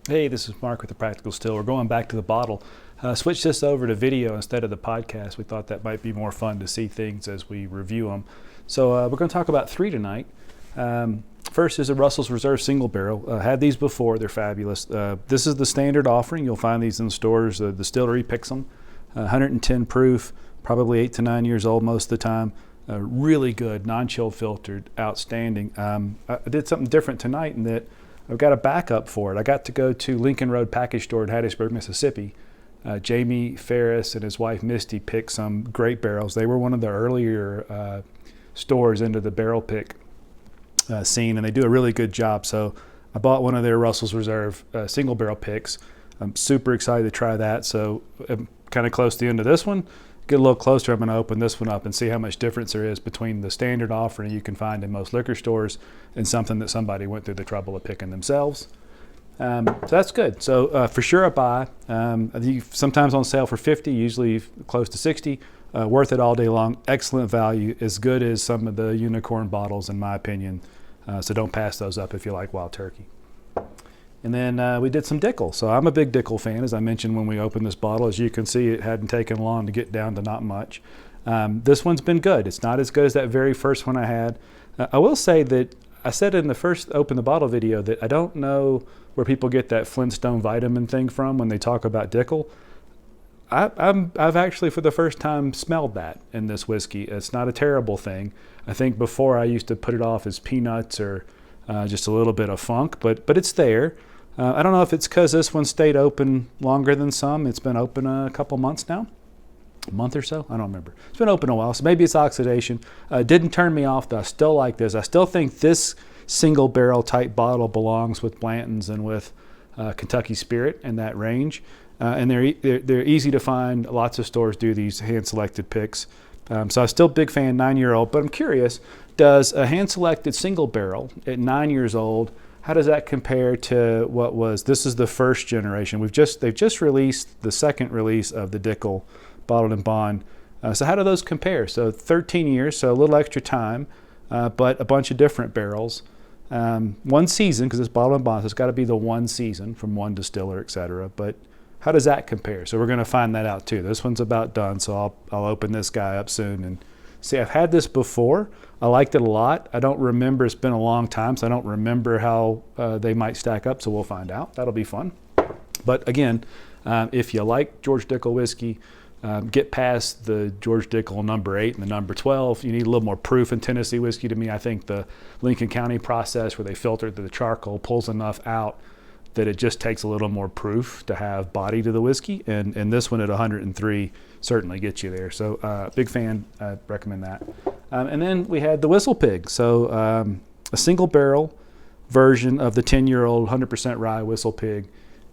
Hey, this is Mark with The Practical Still. We're going back to the bottle. Switch this over to video instead of the podcast. We thought that might be more fun to see things as we review them. So we're going to talk about three tonight. First is a Russell's Reserve Single Barrel. Had these before. They're fabulous. This is the standard offering. You'll find these in the stores. The distillery picks them. 110 proof, probably 8 to 9 years old most of the time. Really good, non-chill filtered, outstanding. I did something different tonight in that I've got a backup for it. I got to go to Lincoln Road Package Store in Hattiesburg, Mississippi. Jamie Ferris and his wife Misty picked some great barrels. They were one of the earlier stores into the barrel pick scene, and they do a really good job. So I bought one of their Russell's Reserve single barrel picks. I'm super excited to try that. So I'm kind of close to the end of this one. Get a little closer, I'm going to open this one up and see how much difference there is between the standard offering you can find in most liquor stores and something that somebody went through the trouble of picking themselves. So that's good. So for sure a buy. Sometimes on sale for $50, usually close to $60. Worth it all day long. Excellent value, as good as some of the unicorn bottles in my opinion. So don't pass those up if you like Wild Turkey. And then we did some Dickel. So I'm a big Dickel fan, as I mentioned when we opened this bottle. As you can see, it hadn't taken long to get down to not much. This one's been good. It's not as good as that very first one I had. I will say that I said in the first Open the Bottle video that I don't know where people get that Flintstone vitamin thing from when they talk about Dickel. I've actually for the first time smelled that in this whiskey. It's not a terrible thing. I think before I used to put it off as peanuts or just a little bit of funk, but it's there. I don't know if it's because this one stayed open longer than some. It's been open a couple months now, a month or so. I don't remember. It's been open a while, so maybe it's oxidation. Didn't turn me off, though. I still like this. I still think this single barrel type bottle belongs with Blanton's and with Kentucky Spirit in that range. And they're easy to find. Lots of stores do these hand-selected picks. So I'm still a big fan, 9-year-old. But I'm curious, does a hand-selected single barrel at 9 years old, how does that compare to what was, this is the first generation. They've just released the second release of the Dickel Bottled in Bond. So how do those compare? So 13 years, so a little extra time, but a bunch of different barrels. One season, because it's Bottled in Bond, so it's got to be the one season from one distiller, et cetera. But how does that compare? So we're going to find that out too. This one's about done, so I'll open this guy up soon and see. I've had this before. I liked it a lot. I don't remember. It's been a long time, so I don't remember how they might stack up, so we'll find out. That'll be fun. But again, if you like George Dickel whiskey, get past the George Dickel number 8 and the number 12. You need a little more proof in Tennessee whiskey. To me, I think the Lincoln County process where they filtered the charcoal pulls enough out that it just takes a little more proof to have body to the whiskey. And this one at 103 certainly gets you there. So big fan, I recommend that. And then we had the Whistle Pig. So a single barrel version of the 10-year-old 100% rye Whistle Pig.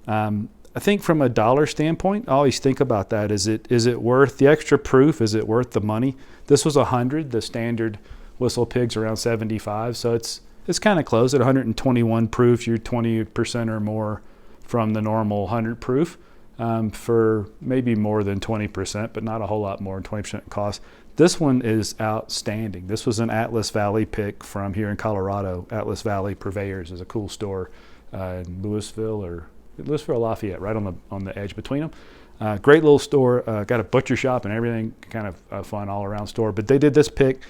I think from a dollar standpoint, I always think about that. Is it worth the extra proof? Is it worth the money? This was 100. The standard Whistle Pig's around 75. So it's kind of close at 121 proof. You're 20% or more from the normal 100 proof for maybe more than 20%, but not a whole lot more than 20% cost. This one is outstanding. This was an Atlas Valley pick from here in Colorado. Atlas Valley Purveyors is a cool store in Louisville Lafayette, right on the edge between them. Great little store. Got a butcher shop and everything. Kind of a fun all around store. But they did this pick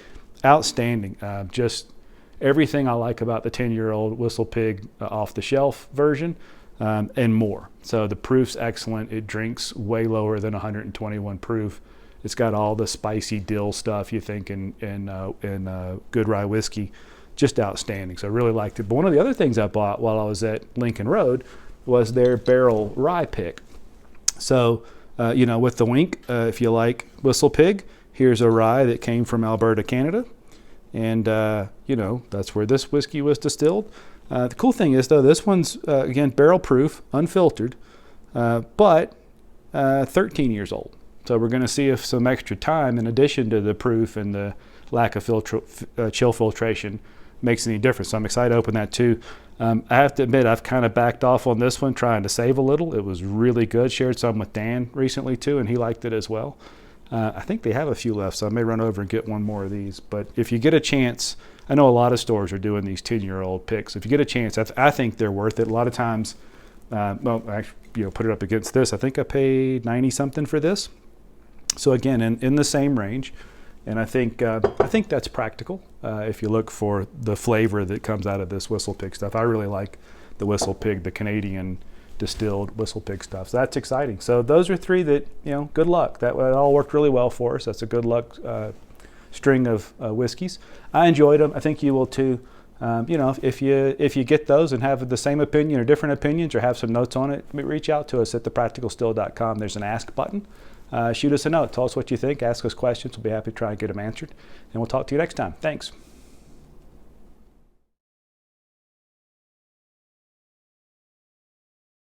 outstanding. Just everything I like about the 10-year-old Whistle Pig off the shelf version and more. So the proof's excellent. It drinks way lower than 121 proof. It's got all the spicy dill stuff you think in good rye whiskey. Just outstanding. So I really liked it. But one of the other things I bought while I was at Lincoln Road was their barrel rye pick. So, with the wink, if you like Whistle Pig, here's a rye that came from Alberta, Canada. And, that's where this whiskey was distilled. The cool thing is, though, this one's, again, barrel proof, unfiltered, but 13 years old. So we're going to see if some extra time, in addition to the proof and the lack of chill filtration, makes any difference. So I'm excited to open that too. I have to admit, I've kind of backed off on this one, trying to save a little. It was really good. Shared some with Dan recently too, and he liked it as well. I think they have a few left, so I may run over and get one more of these. But if you get a chance, I know a lot of stores are doing these 10-year-old picks. If you get a chance, I think they're worth it. A lot of times Well, actually, put it up against this. I think I paid 90 something for this. So again, in the same range, and I think that's practical if you look for the flavor that comes out of this Whistle Pig stuff. I really like the Whistle Pig, the Canadian distilled Whistle Pig stuff. So that's exciting. So those are three that, good luck. That all worked really well for us. That's a good luck string of whiskeys. I enjoyed them. I think you will too. If you get those and have the same opinion or different opinions or have some notes on it, reach out to us at thepracticalstill.com. There's an ask button. Shoot us a note. Tell us what you think. Ask us questions. We'll be happy to try and get them answered. And we'll talk to you next time. Thanks.